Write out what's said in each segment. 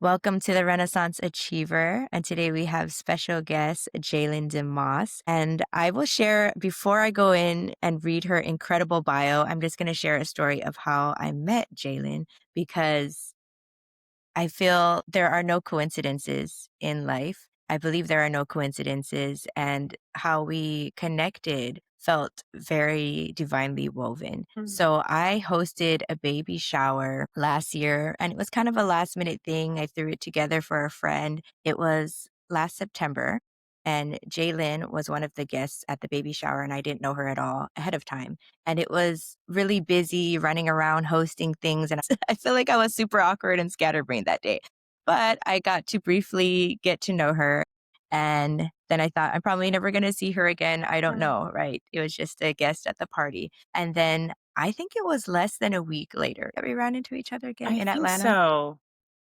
Welcome to the Renaissance Achiever. And today we have special guest, Jalyn de Moors. And I will share, before I go in and read her incredible bio, I'm just going to share a story of how I met Jalyn because I feel there are no coincidences in life. I believe there are no coincidences, and how we connected felt very divinely woven. Mm. So I hosted a baby shower last year, and it was kind of a last minute thing. I threw it together for a friend. It was last September, and Jalen was one of the guests at the baby shower, and I didn't know her at all ahead of time. And it was really busy running around hosting things. And I feel like I was super awkward and scatterbrained that day. But I got to briefly get to know her. And then I thought, I'm probably never going to see her again. I don't Mm. know, right? It was just a guest at the party. And then I think it was less than a week later that we ran into each other again I in think Atlanta. so.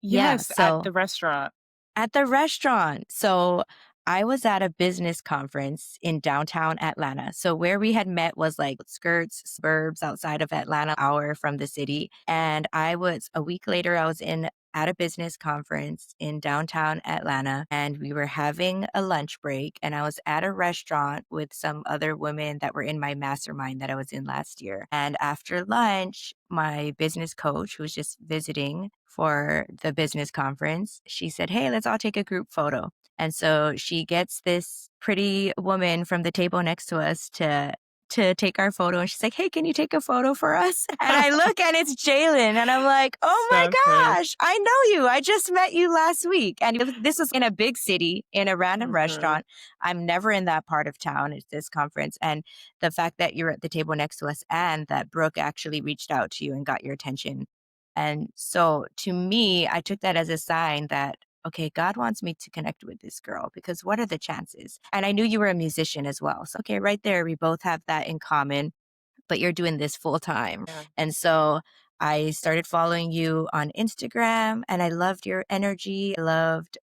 Yeah. Yes, at So the restaurant. at the restaurant. So I was at a business conference in downtown Atlanta. So where we had met was like skirts, suburbs outside of Atlanta, hour from the city. And I was a week later, I was in at a business conference in downtown Atlanta and we were having a lunch break and I was at a restaurant with some other women that were in my mastermind that I was in last year. And after lunch, my business coach who was just visiting for the business conference, she said, "Hey, let's all take a group photo." And so she gets this pretty woman from the table next to us to take our photo. And she's like, "Hey, can you take a photo for us?" And I look and it's Jalen. And I'm like, "Oh my So cute. gosh, I know you. I just met you last week." And this was in a big city in a random Mhm. restaurant. I'm never in that part of town. It's this conference. And the fact that you're at the table next to us and that Brooke actually reached out to you and got your attention. And so to me, I took that as a sign that, okay, God wants me to connect with this girl because what are the chances? And I knew you were a musician as well. So, okay, right there, we both have that in common, but you're doing this full time. Yeah. And so I started following you on Instagram and I loved your energy. I loved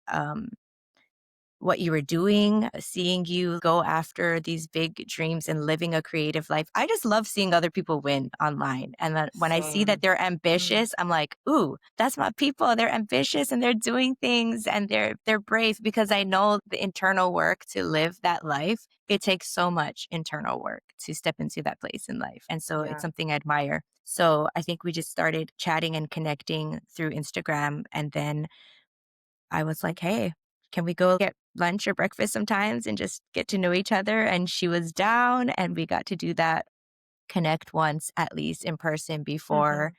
what you were doing, seeing you go after these big dreams and living a creative life. I just love seeing other people win online. And then when I see that Same. they're Mm. ambitious, I'm like, ooh, that's my people. They're ambitious and they're doing things and they're brave because I know the internal work to live that life. It takes so much internal work to step into that place in life. And so it's Yeah. something I admire. So I think we just started chatting and connecting through Instagram. And then I was like, "Hey, can we go get lunch or breakfast sometimes and just get to know each other?" And she was down, and we got to do that, connect once at least in person before Mhm.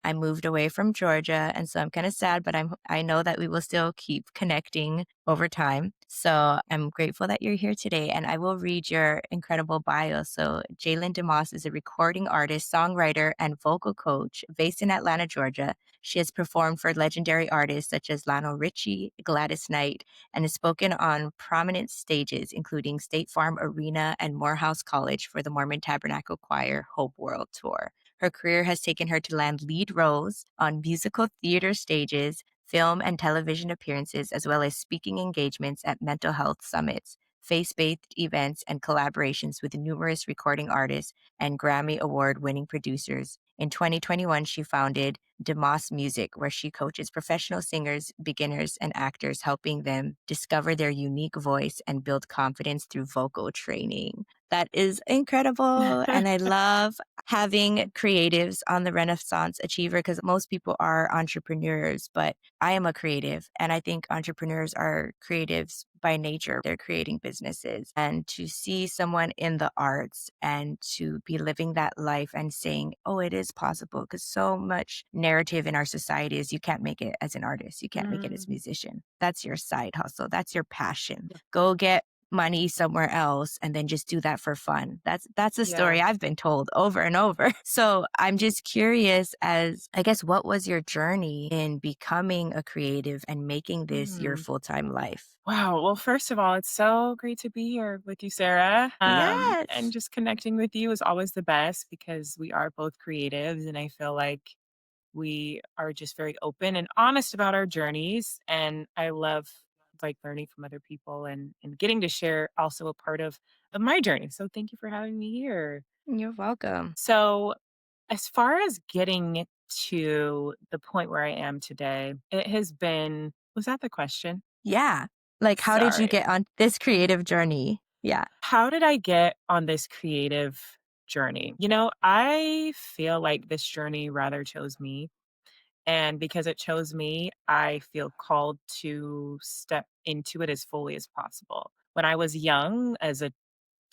I moved away from Georgia, and so I'm kinda sad, but I know that we will still keep connecting over time. So I'm grateful that you're here today, and I will read your incredible bio. So Jalyn de Moors is a recording artist, songwriter, and vocal coach based in Atlanta, Georgia. She has performed for legendary artists such as Lionel Richie, Gladys Knight, and has spoken on prominent stages, including State Farm Arena and Morehouse College for the Mormon Tabernacle Choir Hope World Tour. Her career has taken her to land lead roles on musical theater stages, film and television appearances, as well as speaking engagements at mental health summits, faith based events, and collaborations with numerous recording artists and Grammy Award winning producers. In 2021, she founded Demos Music, where she coaches professional singers, beginners, and actors, helping them discover their unique voice and build confidence through vocal training. That is incredible. And I love having creatives on the Renaissance Achiever because most people are entrepreneurs, but I am a creative. And I think entrepreneurs are creatives by nature. They're creating businesses. And to see someone in the arts and to be living that life and saying, oh, it is possible, because so much narrative in our society is you can't make it as an artist, you can't make it as a Mm. musician. That's your side hustle, that's your passion. Yeah. Go get money somewhere else and then just do that for fun. That's a story Yeah. I've been told over and over. So I'm just curious as I guess what was your journey in becoming a creative and making this your Mm. full-time life? Wow. Well, first of all, it's so great to be here with you, Sarah. And Yes. just connecting with you is always the best because we are both creatives, and I feel like we are just very open and honest about our journeys. And I love like learning from other people and getting to share also a part of my journey. So thank you for having me here. You're welcome. So as far as getting to the point where I am today, it has been was that the question? Yeah. Like, how did you Sorry. get on this creative journey? Yeah. How did I get on this creative journey? I feel like this journey rather chose me. And because it chose me, I feel called to step into it as fully as possible. When I was young, as a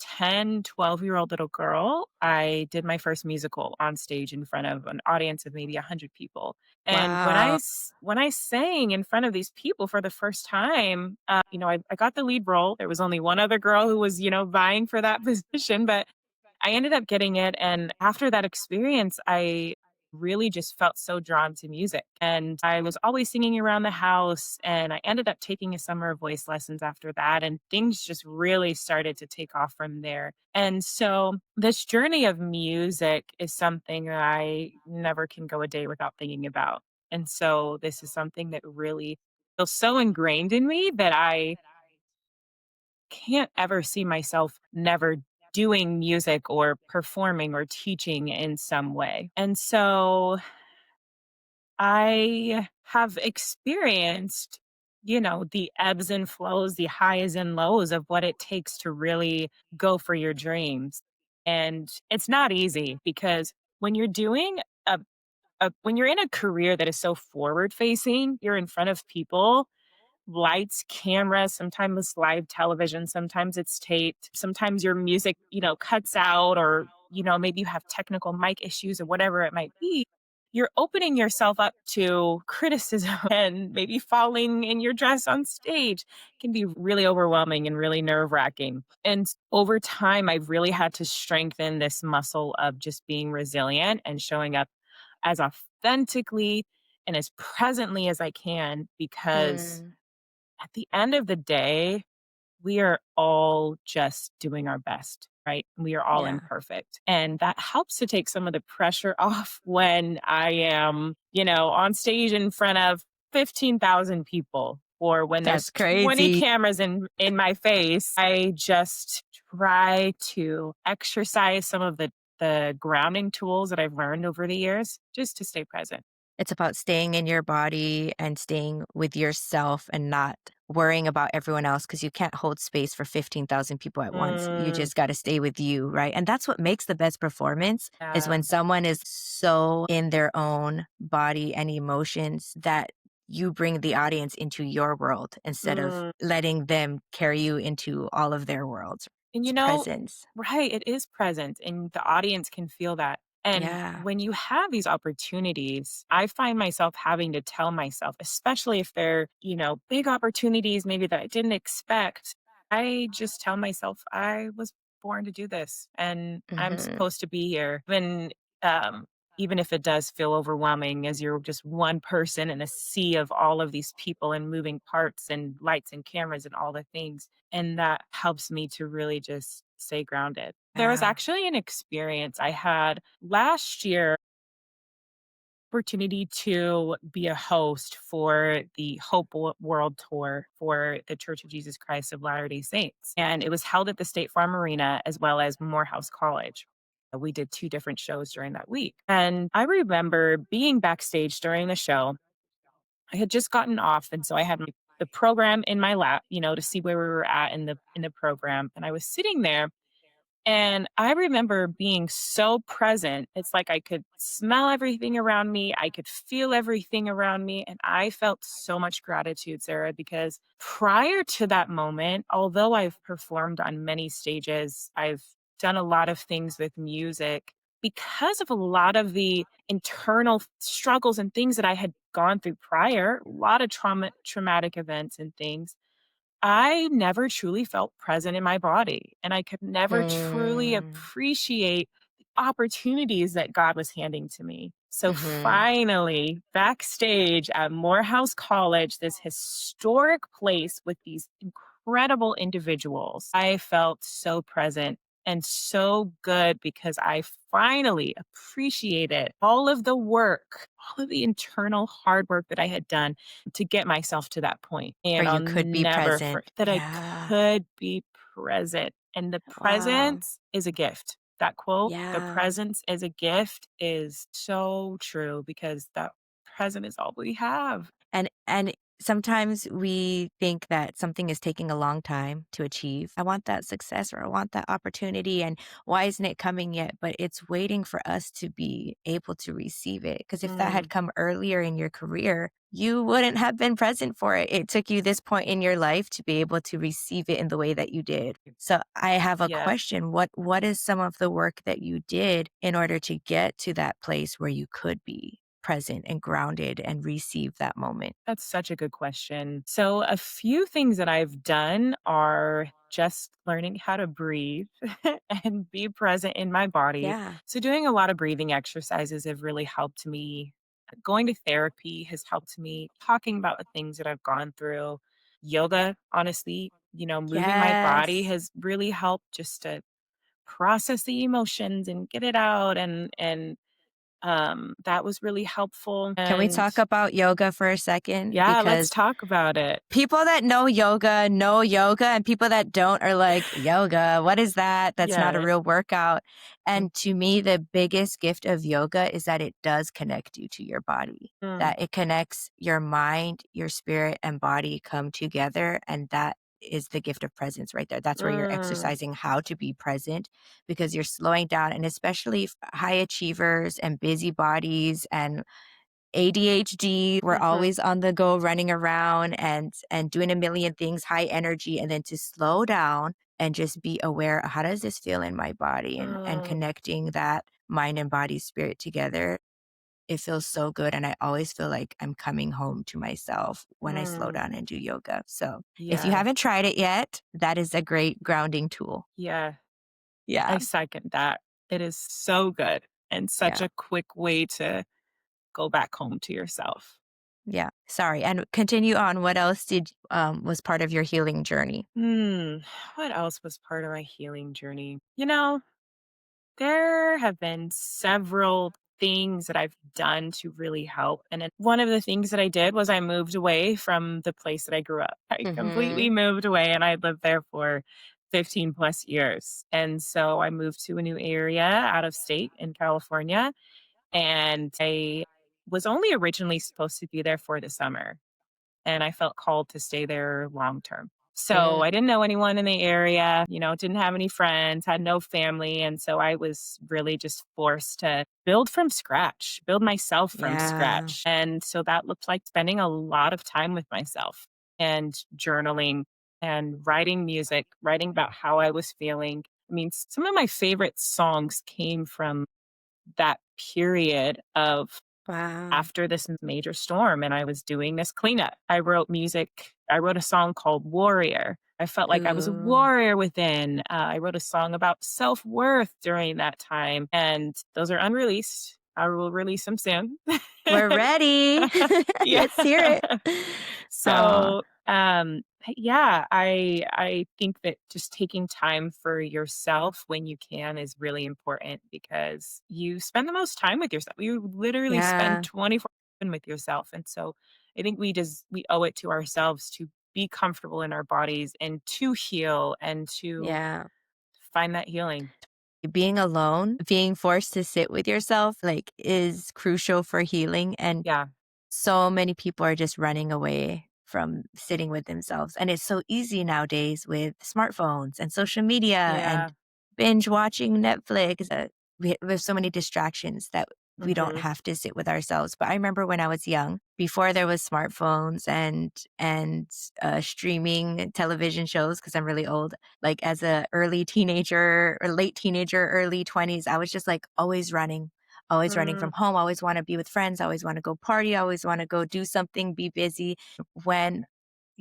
10, 12-year-old little girl, I did my first musical on stage in front of an audience of maybe 100 people. And Wow. when I sang in front of these people for the first time, I got the lead role. There was only one other girl who was, vying for that position, but I ended up getting it, and after that experience, I really just felt so drawn to music, and I was always singing around the house, and I ended up taking a summer of voice lessons after that, and things just really started to take off from there. And so this journey of music is something that I never can go a day without thinking about. And so this is something that really feels so ingrained in me that I can't ever see myself never doing music or performing or teaching in some way. And so I have experienced, the ebbs and flows, the highs and lows of what it takes to really go for your dreams. And it's not easy because when you're doing when you're in a career that is so forward facing, you're in front of people, lights, cameras, sometimes live television, sometimes it's taped, sometimes your music, cuts out, or, maybe you have technical mic issues or whatever it might be. You're opening yourself up to criticism and maybe falling in your dress on stage can be really overwhelming and really nerve wracking. And over time, I've really had to strengthen this muscle of just being resilient and showing up as authentically and as presently as I can because Mm, at the end of the day, we are all just doing our best, right? We are all yeah. imperfect. And that helps to take some of the pressure off when I am, on stage in front of 15,000 people or when That's there's 20 crazy. cameras in my face. I just try to exercise some of the grounding tools that I've learned over the years just to stay present. It's about staying in your body and staying with yourself and not worrying about everyone else because you can't hold space for 15,000 people at once. You Mm, just got to stay with you, right? And that's what makes the best performance is yeah. when someone is so in their own body and emotions that you bring the audience into your world instead of Mm. letting them carry you into all of their worlds. And It's presence. right, it is present and the audience can feel that. And Yeah. when you have these opportunities, I find myself having to tell myself, especially if they're, big opportunities maybe that I didn't expect. I just tell myself I was born to do this and I'm Hmm. supposed to be here. Um, even if it does feel overwhelming as you're just one person in a sea of all of these people and moving parts and lights and cameras and all the things. And that helps me to really just stay grounded. There was Yeah. actually an experience I had last year, opportunity to be a host for the World Tour for the Church of Jesus Christ of Latter-day Saints. And it was held at the State Farm Arena as well as Morehouse College. We did two different shows during that week. And I remember being backstage during the show. I had just gotten off, and so I had the program in my lap, to see where we were at in the program. And I was sitting there and I remember being so present. It's like I could smell everything around me. I could feel everything around me. And I felt so much gratitude, Sarah, because prior to that moment, although I've performed on many stages, I've done a lot of things with music. Because of a lot of the internal struggles and things that I had gone through prior, a lot of traumatic events and things, I never truly felt present in my body, and I could never truly Mm. appreciate the opportunities that God was handing to me. So Mhm. finally, backstage at Morehouse College, this historic place with these incredible individuals, I felt so present and so good because I finally appreciated all of the work, all of the internal hard work that I had done to get myself to that point. Where And I'll you could be never present. forget that I Yeah. could be present. And the Wow. presence is a gift. That quote, "The Yeah. presence is a gift," is so true because that present is all we have. And sometimes we think that something is taking a long time to achieve. I want that success or I want that opportunity and why isn't it coming yet? But it's waiting for us to be able to receive it. Because if that had Mm, come earlier in your career, you wouldn't have been present for it. It took you this point in your life to be able to receive it in the way that you did. So I have a yeah. question. What is some of the work that you did in order to get to that place where you could be present and grounded and receive that moment? That's such a good question. So, a few things that I've done are just learning how to breathe and be present in my body. Yeah. So, doing a lot of breathing exercises have really helped me. Going to therapy has helped me. Talking about the things that I've gone through. Yoga, honestly, moving my body Yes. has really helped just to process the emotions and get it out. And that was really helpful. Can we And talk about yoga for a second? yeah, let's Because talk about it. people that know yoga, and people that don't are like, yoga, what is that? That's not a Yeah. real workout. And to me, the biggest gift of yoga is that it does connect you to your body, Mm, that it connects your mind, your spirit, and body come together. And that is the gift of presence right there. That's where you're mm, exercising how to be present because you're slowing down. And especially high achievers and busybodies and ADHD, we're mhm, always on the go running around and doing a million things, high energy, and then to slow down and just be aware, how does this feel in my body? And mm, connecting that mind and body spirit together, it feels so good. And I always feel like I'm coming home to myself when I slow mm. down and do yoga. So if you Yeah, haven't tried it yet, that is a great grounding tool. yeah, Yeah. I second that. It is so good and such Yeah. a quick way to go back home to yourself. Yeah. Sorry. And continue on. What else was part of your healing journey? Hmm, what else was part of my healing journey? There have been several things that I've done to really help. And one of the things that I did was I moved away from the place that I grew up. I completely Mhm. moved away and I lived there for 15 plus years. And so I moved to a new area out of state in California. And I was only originally supposed to be there for the summer and I felt called to stay there long term. So Mm. I didn't know anyone in the area, didn't have any friends, had no family. And so I was really just forced to build from scratch, build myself from Yeah. scratch. And so that looked like spending a lot of time with myself and journaling and writing music, writing about how I was feeling. I mean, some of my favorite songs came from that period of Wow. after this major storm and I was doing this cleanup. I wrote music. I wrote a song called Warrior. I felt like I was a Ooh. warrior within. I wrote a song about self worth during that time, and those are unreleased. I will release them soon. We're ready. Yeah. Let's hear it. Aw. So, yeah, I think that just taking time for yourself when you can is really important because you spend the most time with yourself. You literally spend Yeah. 24/7 with yourself, and so I think we owe it to ourselves to be comfortable in our bodies and to heal and to Yeah. find that healing. Being alone, being forced to sit with yourself, like, is crucial for healing, and Yeah, so many people are just running away from sitting with themselves, and it's so easy nowadays with smartphones and social media and yeah, binge watching Netflix. We have so many distractions that we don't hmm, have to sit with ourselves. But I remember when I was young, before there was smartphones and streaming television shows, because I'm really old. Like as a early teenager or late teenager, early 20s, I was just like always running mm, from home, always want to be with friends, always want to go party, always want to go do something, be busy. When,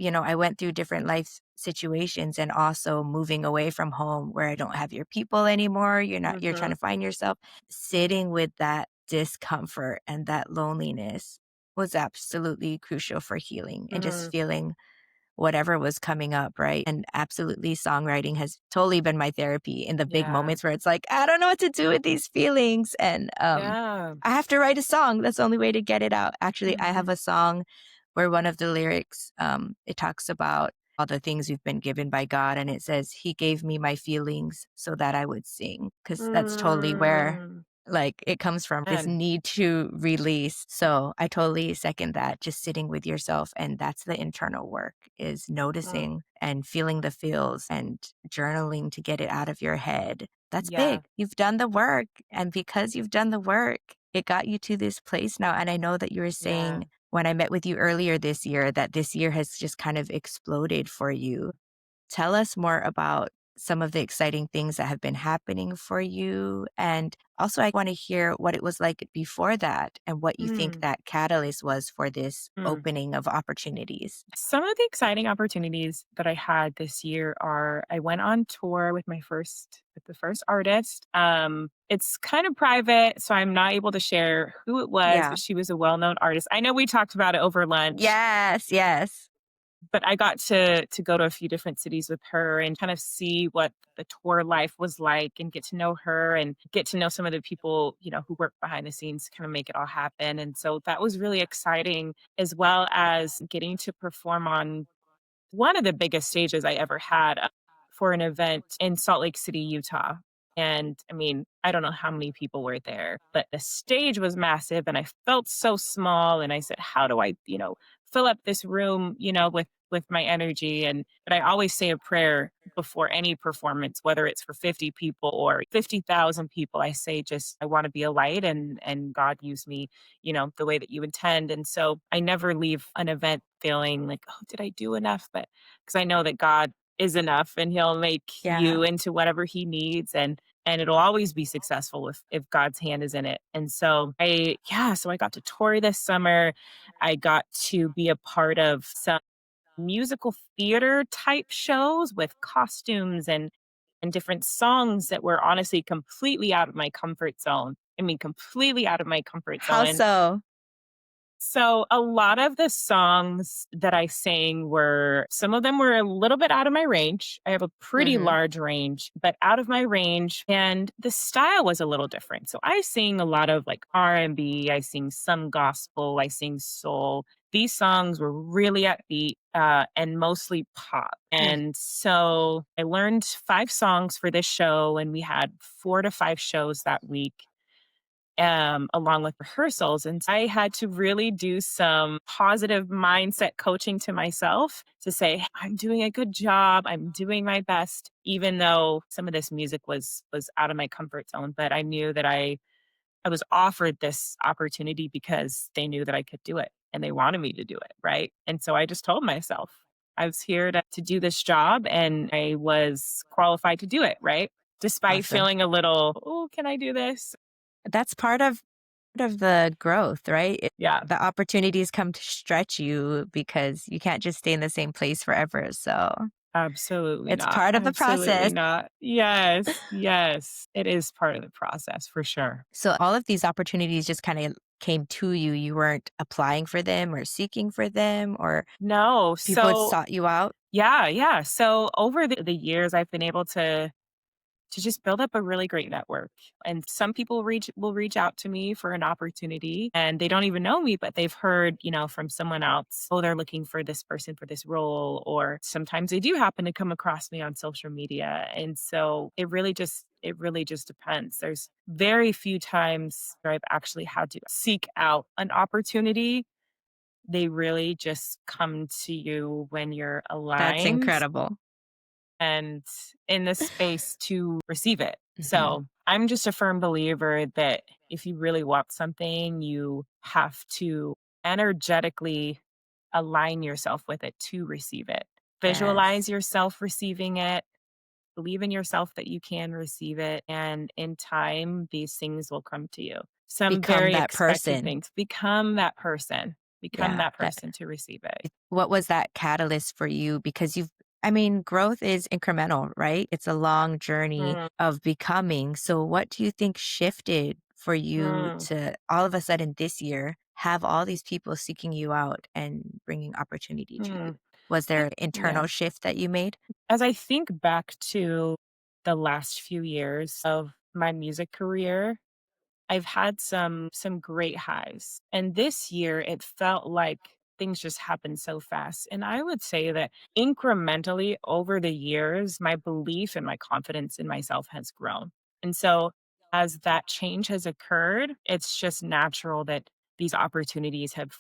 I went through different life situations and also moving away from home where I don't have your people anymore, you're trying hmm, to find yourself, sitting with that discomfort and that loneliness was absolutely crucial for healing and just hmm, feeling whatever was coming up, right? And absolutely, songwriting has totally been my therapy in the big yeah, moments where it's like, I don't know what to do with these feelings. And yeah, I have to write a song. That's the only way to get it out. Actually, I have hmm, a song where one of the lyrics, it talks about all the things we've been given by God, and it says, "He gave me my feelings so that I would sing," because that's totally where, Mm, like, it comes from, this man, need to release. So I totally second that, just sitting with yourself, and that's the internal work, is mm, noticing and feeling the feels and journaling to get it out of your head. That's yeah, big. You've done the work, and because you've done the work, it got you to this place now, and I know that you were yeah. saying when I met with you earlier this year that this year has just kind of exploded for you. Tell us more about some of the exciting things that have been happening for you. And also, I want to hear what it was like before that and what you think Mm, that catalyst was for this mm. opening of opportunities. Some of the exciting opportunities that I had this year are I went on tour with the first artist. It's kind of private, so I'm not able to share who it was, Yeah. but she was a well-known artist. I know we talked about it over lunch, Yes, yes. but I got to go to a few different cities with her and kind of see what the tour life was like and get to know her and get to know some of the people, who work behind the scenes to kind of make it all happen. And so that was really exciting, as well as getting to perform on one of the biggest stages I ever had, for an event in Salt Lake City, Utah. And I mean, I don't know how many people were there, but the stage was massive and I felt so small. And I said, how do I, fill up this room, with my energy? And but I always say a prayer before any performance, whether it's for 50 people or 50,000 people. I say, just I want to be a light, and God use me, the way that you intend. And so I never leave an event feeling like, oh, did I do enough? But because I know that God is enough and he'll make Yeah. you into whatever he needs, and it'll always be successful if God's hand is in it. And so I got to tour this summer. I got to be a part of some musical theater type shows with costumes and different songs that were honestly completely out of my comfort zone. I mean, completely out of my comfort How zone. so? So a lot of the songs that I sang were some of them were a little bit out of my range. I have a pretty Hmm. large range, but out of my range, and the style was a little different. So I sing a lot of like R&B, I sing some gospel, I sing soul. These songs were really upbeat, and mostly pop. And so I learned 5 songs for this show, and we had 4 to 5 shows that week, along with rehearsals. And I had to really do some positive mindset coaching to myself to say, I'm doing a good job. I'm doing my best, even though some of this music was out of my comfort zone. But I knew that I was offered this opportunity because they knew that I could do it and they wanted me to do it. Right. And so I just told myself I was here to do this job and I was qualified to do it. Right. Despite Awesome. feeling a little, oh, can I do this? That's part of the growth, right? Yeah. The opportunities come to stretch you because you can't just stay in the same place forever. So Absolutely it's not, part of the absolutely process. not. Yes, yes, it is part of the process for sure. So all of these opportunities just kind of came to you. You weren't applying for them or seeking for them, or No, people had so sought you out. yeah, yeah, so over the years, I've been able to just build up a really great network. And some people will reach out to me for an opportunity and they don't even know me, but they've heard, from someone else, oh, they're looking for this person for this role. Or sometimes they do happen to come across me on social media. And so it really just depends. There's very few times where I've actually had to seek out an opportunity. They really just come to you when you're That's aligned incredible. and in the space to receive it. Mhm. So I'm just a firm believer that if you really want something, you have to energetically align yourself with it to receive it. Yes. Visualize yourself receiving it, believe in yourself that you can receive it. And in time, these things will come to you. Some Become very that expected person. things. Become Yeah. that person to receive it. What was that catalyst for you? Because I mean, growth is incremental, right? It's a long journey Mm, of becoming. So, what do you think shifted for you mm, to all of a sudden this year have all these people seeking you out and bringing opportunity to you? mm. Was there I- an yeah. internal shift that you made? As I think back to the last few years of my music career, I've had some great highs. And this year it felt like things just happen so fast. And I would say that incrementally over the years, my belief and my confidence in myself has grown. And so as that change has occurred, it's just natural that these opportunities have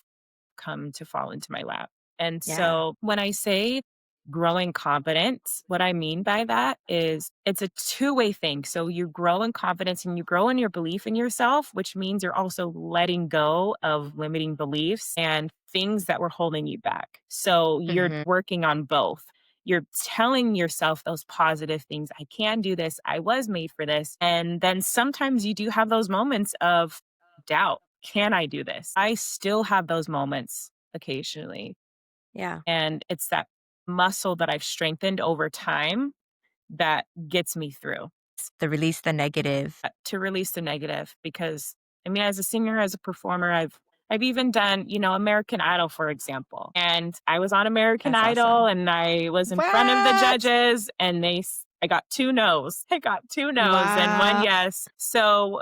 come to fall into my lap. And Yeah. so when I say growing confidence, what I mean by that is it's a two-way thing. So you grow in confidence and you grow in your belief in yourself, which means you're also letting go of limiting beliefs and things that were holding you back. So you're Mhm. working on both. You're telling yourself those positive things. I can do this. I was made for this. And then sometimes you do have those moments of doubt. Can I do this? I still have those moments occasionally. Yeah. And it's that muscle that I've strengthened over time that gets me through The release the negative. to release the negative because I mean as a singer, as a performer, I've even done, American Idol, for example. And I was on American That's Idol awesome. and I was in front of the What? judges and I got two no's. I got two no's and one Wow. yes. So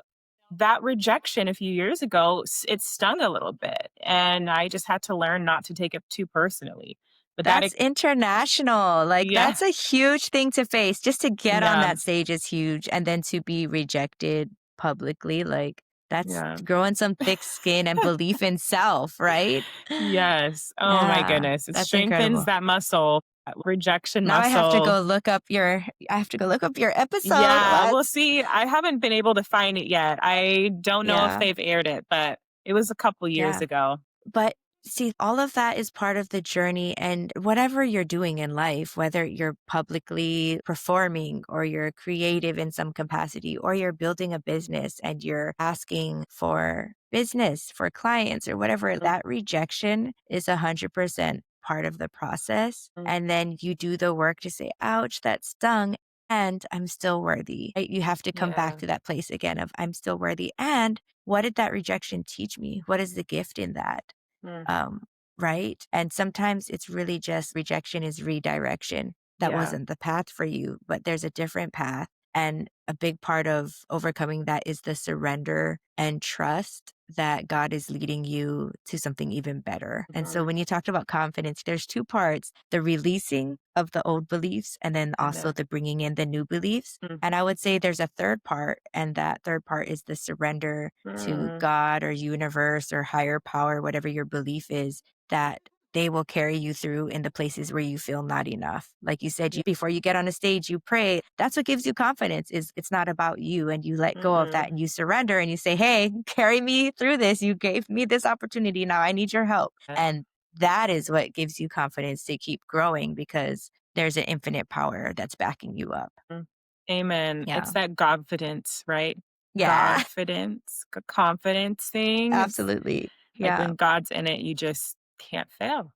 that rejection a few years ago, it stung a little bit. And I just had to learn not to take it too personally. But That's international. Like, yeah, that's a huge thing to face. Just to get on yeah, that stage is huge, and then to be rejected publicly, like, that's yeah. growing some thick skin and belief in self, right? Yes. Oh my Yeah, goodness. It that's strengthens incredible. that muscle, that rejection Now muscle. I have to go look up your episode. Yeah, What? we'll see. I haven't been able to find it yet. I don't know if Yeah, they've aired it, but it was a couple years yeah. ago. But see, all of that is part of the journey. And whatever you're doing in life, whether you're publicly performing or you're creative in some capacity, or you're building a business and you're asking for business for clients or whatever, Mm, that rejection is 100% part of the process. mm, And then you do the work to say, ouch, that stung. And I'm still worthy. Right? You have to come back yeah. to that place again of I'm still worthy. And what did that rejection teach me? What is the gift in that? Mm, um, right? And sometimes it's really just rejection is redirection. That yeah. wasn't the path for you, but there's a different path. And a big part of overcoming that is the surrender and trust that God is leading you to something even better. And so Mhm. when you talked about confidence, there's two parts, the releasing of the old beliefs and then And also the bringing in the new beliefs. mm, And I would say there's a third part, and that third part is the surrender to mm, God or universe or higher power, whatever your belief is, that they will carry you through in the places where you feel not enough. Like you said, yeah, before you get on a stage, you pray. That's what gives you confidence is it's not about you, and you let go of that mm, and you surrender and you say, "Hey, carry me through this. You gave me this opportunity. Now I need your help." yeah, And that is what gives you confidence to keep growing because there's an infinite power that's backing you up. mm. Amen. It's Yeah. that confidence, right? Yeah. Confidence, confidence thing. It's Absolutely. like Yeah. when God's in it, you just can't fail.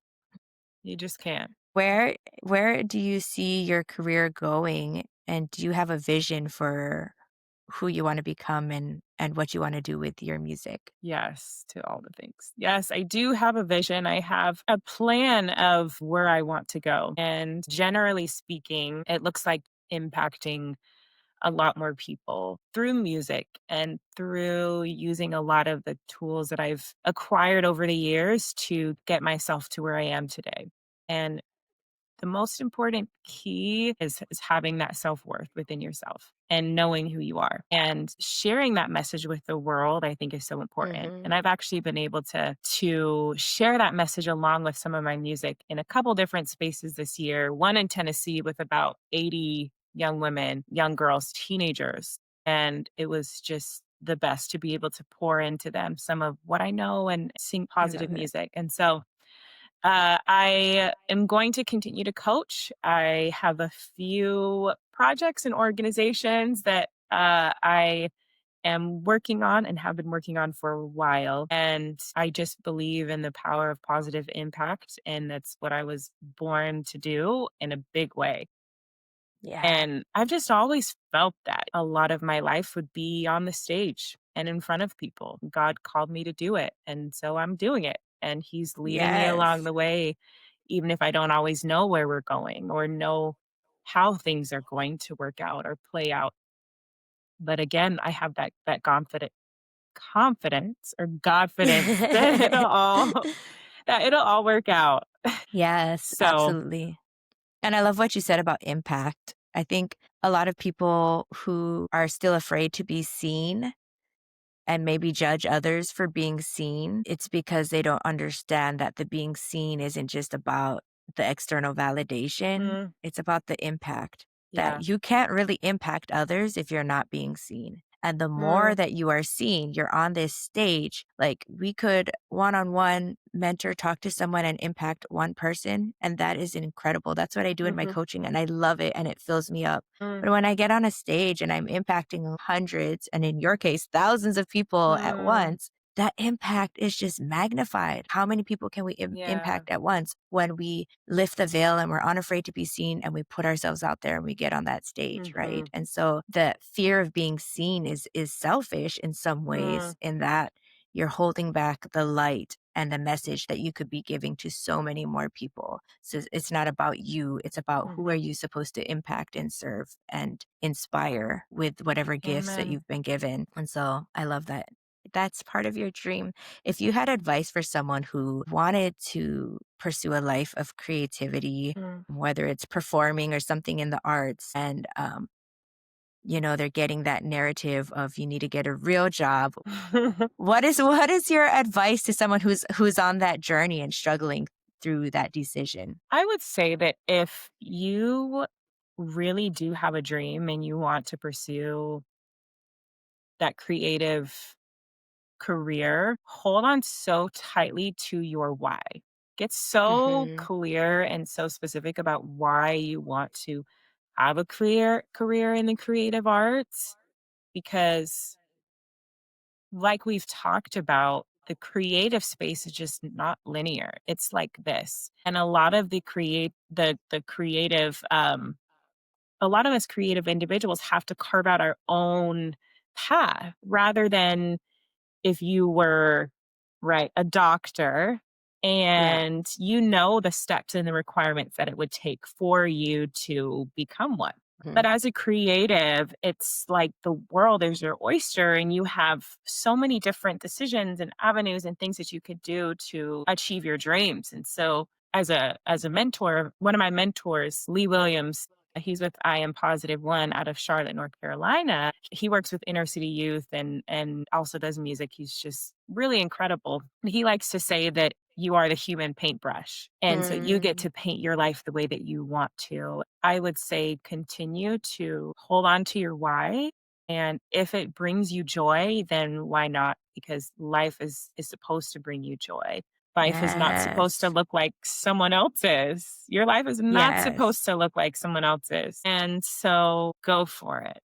You just can't. Where do you see your career going, and do you have a vision for who you wanna become and what you wanna do with your music? Yes, to all the things. Yes, I do have a vision. I have a plan of where I want to go. And generally speaking, it looks like impacting a lot more people through music and through using a lot of the tools that I've acquired over the years to get myself to where I am today. And the most important key is having that self-worth within yourself and knowing who you are. And sharing that message with the world, I think is so important. Mhm. And I've actually been able to share that message along with some of my music in a couple different spaces this year. One in Tennessee with about 80 young women, young girls, teenagers. And it was just the best to be able to pour into them some of what I know and sing I positive love it. music. And so I am going to continue to coach. I have a few projects and organizations that I am working on and have been working on for a while. And I just believe in the power of positive impact. And that's what I was born to do in a big way. Yeah. And I've just always felt that a lot of my life would be on the stage and in front of people. God called me to do it. And so I'm doing it. And He's leading me along Yes. the way, even if I don't always know where we're going or know how things are going to work out or play out. But again, I have that confidence or confidence in it all. that it'll all work out. Yes, So, absolutely. And I love what you said about impact. I think a lot of people who are still afraid to be seen and maybe judge others for being seen, it's because they don't understand that the being seen isn't just about the external validation, mm, it's about the impact. That yeah. you can't really impact others if you're not being seen. And the more Mm, that you are seen, you're on this stage. Like we could one on one mentor, talk to someone and impact one person. And that is incredible. That's what I do in my mhm, coaching. And I love it and it fills me up. mm, But when I get on a stage and I'm impacting hundreds, and in your case, thousands of people at mm, once, that impact is just magnified. How many people can we yeah. impact at once when we lift the veil and we're unafraid to be seen and we put ourselves out there and we get on that stage, right? Mhm, And so the fear of being seen is selfish in some mm, ways, in that you're holding back the light and the message that you could be giving to so many more people. So it's not about you, it's about who are mhm. you supposed to impact and serve and inspire with whatever gifts that Amen. you've been given. And so I love that. That's part of your dream. If you had advice for someone who wanted to pursue a life of creativity, Mm. whether it's performing or something in the arts, and they're getting that narrative of you need to get a real job, what is your advice to someone who's on that journey and struggling through that decision? I would say that if you really do have a dream and you want to pursue that creative career, hold on so tightly to your why. Get so Mhm. clear and so specific about why you want to have a career in the creative arts because like we've talked about, the creative space is just not linear. It's like this. And a lot of the creative a lot of us creative individuals have to carve out our own path rather than if you were, right, a doctor Yeah. and you know the steps and the requirements that it would take for you to become one. But Mhm. as a creative, it's like the world is your oyster and you have so many different decisions and avenues and things that you could do to achieve your dreams. And so as a mentor, one of my mentors, Lee Williams, he's with I Am Positive One out of Charlotte, North Carolina. He works with inner city youth and also does music. He's just really incredible. He likes to say that you are the human paintbrush. And so you get Mm. to paint your life the way that you want to. I would say continue to hold on to your why. And if it brings you joy, then why not? Because life is supposed to bring you joy. Life is not supposed to Yes. look like someone else's. Your life is not Yes. supposed to look like someone else's. And so go for it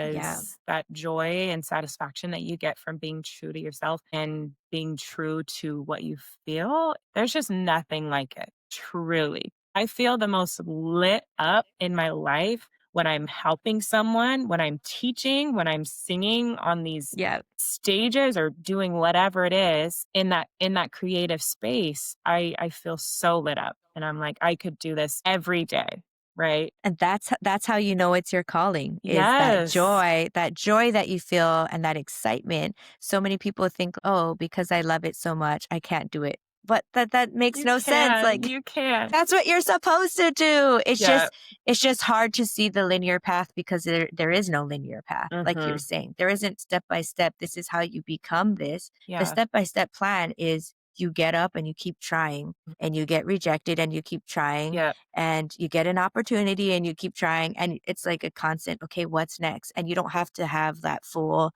Yeah. because that joy and satisfaction that you get from being true to yourself and being true to what you feel, there's just nothing like it, truly. I feel the most lit up in my life when I'm helping someone, when I'm teaching, when I'm singing on these Yeah. stages or doing whatever it is in that creative space. I feel so lit up and I'm like I could do this every day, right? And that's how you know it's your calling, is Yes. that joy that you feel and that excitement. So many people think, "Oh, because I love it so much, I can't do it." But that makes You no sense. can, Like you can. that's what you're supposed to do. It's Yeah. just it's just hard to see the linear path because there is no linear path. Like you're Mhm. saying, there isn't step by step. This is how you become this. The Yeah. step by step plan is you get up and you keep trying and you get rejected and you keep trying Yeah. and you get an opportunity and you keep trying and it's like a constant, okay, what's next? And you don't have to have that full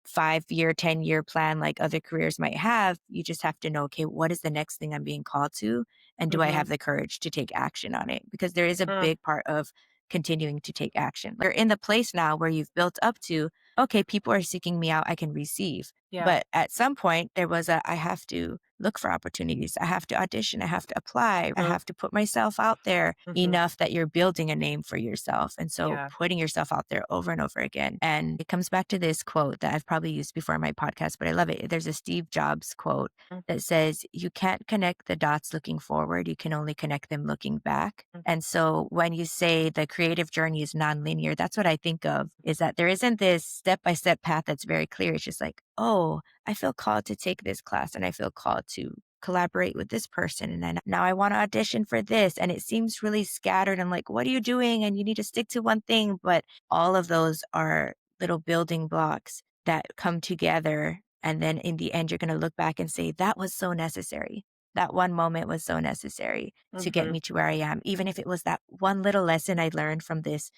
5-year, 10-year plan like other careers might have. You just have to know, okay, what is the next thing I'm being called to? And do I Mhm. have the courage to take action on it? Because there is a Mm. big part of continuing to take action. You're in the place now where you've built up to, okay, people are seeking me out, I can receive. Yeah. But at some point, there was I have to look for opportunities. I have to audition. I have to apply. I Mm. have to put myself out there Mhm. enough that you're building a name for yourself. And so Yeah. putting yourself out there over and over again. And it comes back to this quote that I've probably used before in my podcast, but I love it. There's a Steve Jobs quote Mm, that says, "You can't connect the dots looking forward. You can only connect them looking back." mm, And so when you say the creative journey is nonlinear, that's what I think of, is that there isn't this step by step path that's very clear. It's just like, oh, I feel called to take this class and I feel called to collaborate with this person. And then now I want to audition for this. And it seems really scattered. I'm like, what are you doing? And you need to stick to one thing. But all of those are little building blocks that come together. And then in the end, you're going to look back and say, that was so necessary. That one moment was so necessary to get Mhm. me to where I am. Even if it was that one little lesson I learned from this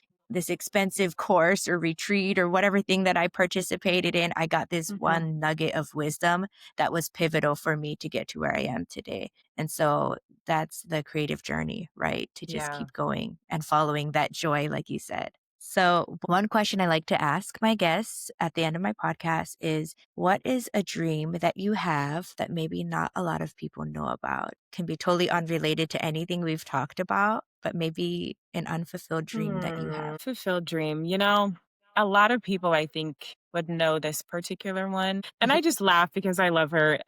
expensive course or retreat or whatever thing that I participated in, I got this Mhm. one nugget of wisdom that was pivotal for me to get to where I am today. And so that's the creative journey, right? To just Yeah. keep going and following that joy, like you said. So, one question I like to ask my guests at the end of my podcast is, what is a dream that you have that maybe not a lot of people know about? Can be totally unrelated to anything we've talked about, but maybe an unfulfilled dream that you have. Fulfilled dream. A lot of people I think would know this particular one. And I just laugh because I love her.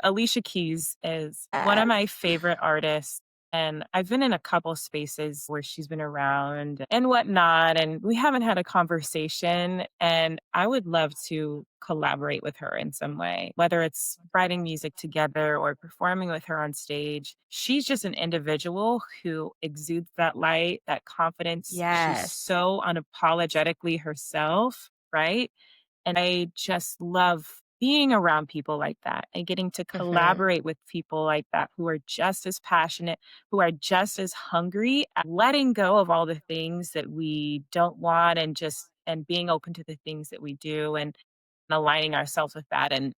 Alicia Keys is one of my Yes. favorite artists. And I've been in a couple spaces where she's been around and whatnot, and we haven't had a conversation. And I would love to collaborate with her in some way, whether it's writing music together or performing with her on stage. She's just an individual who exudes that light, that confidence. She's Yes. so unapologetically herself, right? And I just love being around people like that and getting to Mhm. collaborate with people like that who are just as passionate, who are just as hungry at letting go of all the things that we don't want and just and being open to the things that we do and aligning ourselves with that and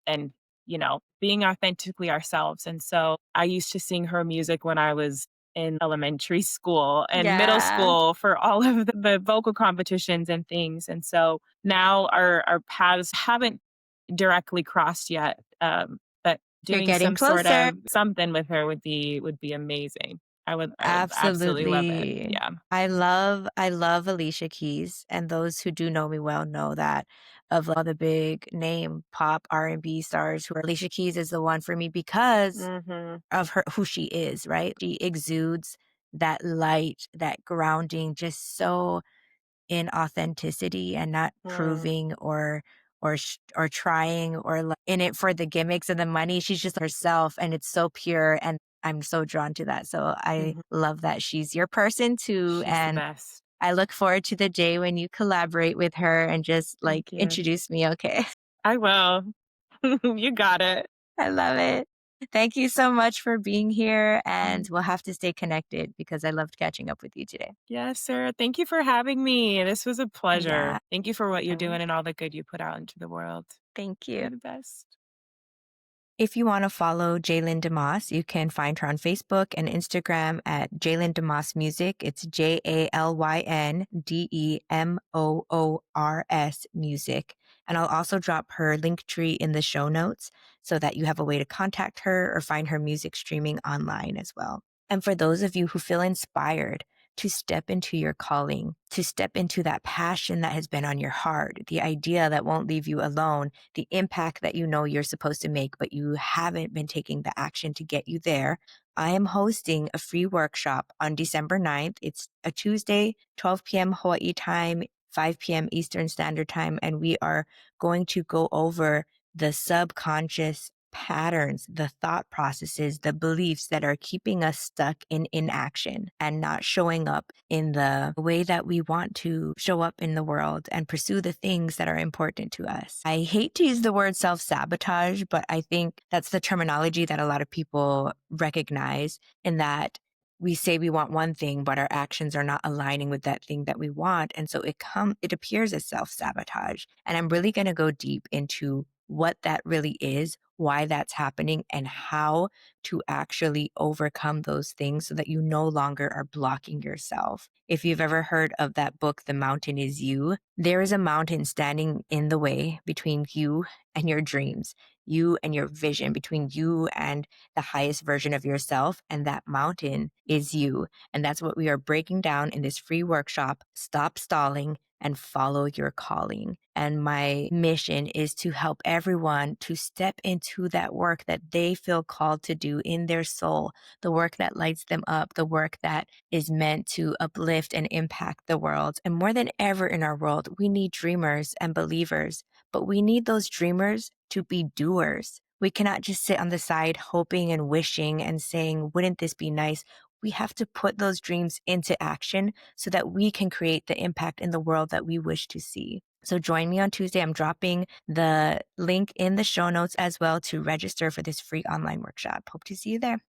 being authentically ourselves. And so I used to sing her music when I was in elementary school and middle Yeah. school for all of the vocal competitions and things. And so now our paths haven't directly crossed yet. But You're doing getting some sort closer. of something with her would be amazing. I would absolutely love it. Absolutely. Yeah. I love Alicia Keys, and those who do know me well know that of all the big name pop R&B stars who are Alicia Keys is the one for me because Mhm. of her who she is, right? She exudes that light, that grounding, just so in authenticity and not Mm. proving or trying or in it for the gimmicks and the money. She's just herself and it's so pure and I'm so drawn to that. So I Mhm. love that she's your person too She's the and best. I look forward to the day when you collaborate with her and just like Thank you. introduce me, okay? I will. You got it. I love it. Thank you so much for being here and Mhm. we'll have to stay connected because I loved catching up with you today. Yes, sir. Thank you for having me. This was a pleasure. Yeah. Thank you for what you're Oh, doing and all the good you put out into the world. thank you. You're the best. If you want to follow Jalyn de Moors, you can find her on Facebook and Instagram at Jalyn de Moors Music. It's JalynDemoors Music. And I'll also drop her link tree in the show notes so that you have a way to contact her or find her music streaming online as well. And for those of you who feel inspired to step into your calling, to step into that passion that has been on your heart, the idea that won't leave you alone, the impact that you know you're supposed to make, but you haven't been taking the action to get you there, I am hosting a free workshop on December 9th. It's a Tuesday, 12 p.m. Hawaii time, 5 p.m. Eastern Standard Time, and we are going to go over the subconscious patterns, the thought processes, the beliefs that are keeping us stuck in inaction and not showing up in the way that we want to show up in the world and pursue the things that are important to us. I hate to use the word self sabotage, but I think that's the terminology that a lot of people recognize in that we say we want one thing, but our actions are not aligning with that thing that we want. And so it appears as self-sabotage. And I'm really going to go deep into what that really is, why that's happening, and how to actually overcome those things so that you no longer are blocking yourself. If you've ever heard of that book, The Mountain is You, there is a mountain standing in the way between you and your dreams, you and your vision, between you and the highest version of yourself. And that mountain is you. And that's what we are breaking down in this free workshop. Stop stalling and follow your calling. And my mission is to help everyone to step into that work that they feel called to do in their soul, the work that lights them up, the work that is meant to uplift and impact the world. And more than ever in our world, we need dreamers and believers, but we need those dreamers to be doers. We cannot just sit on the side hoping and wishing and saying, wouldn't this be nice? We have to put those dreams into action so that we can create the impact in the world that we wish to see. So join me on Tuesday. I'm dropping the link in the show notes as well to register for this free online workshop. Hope to see you there.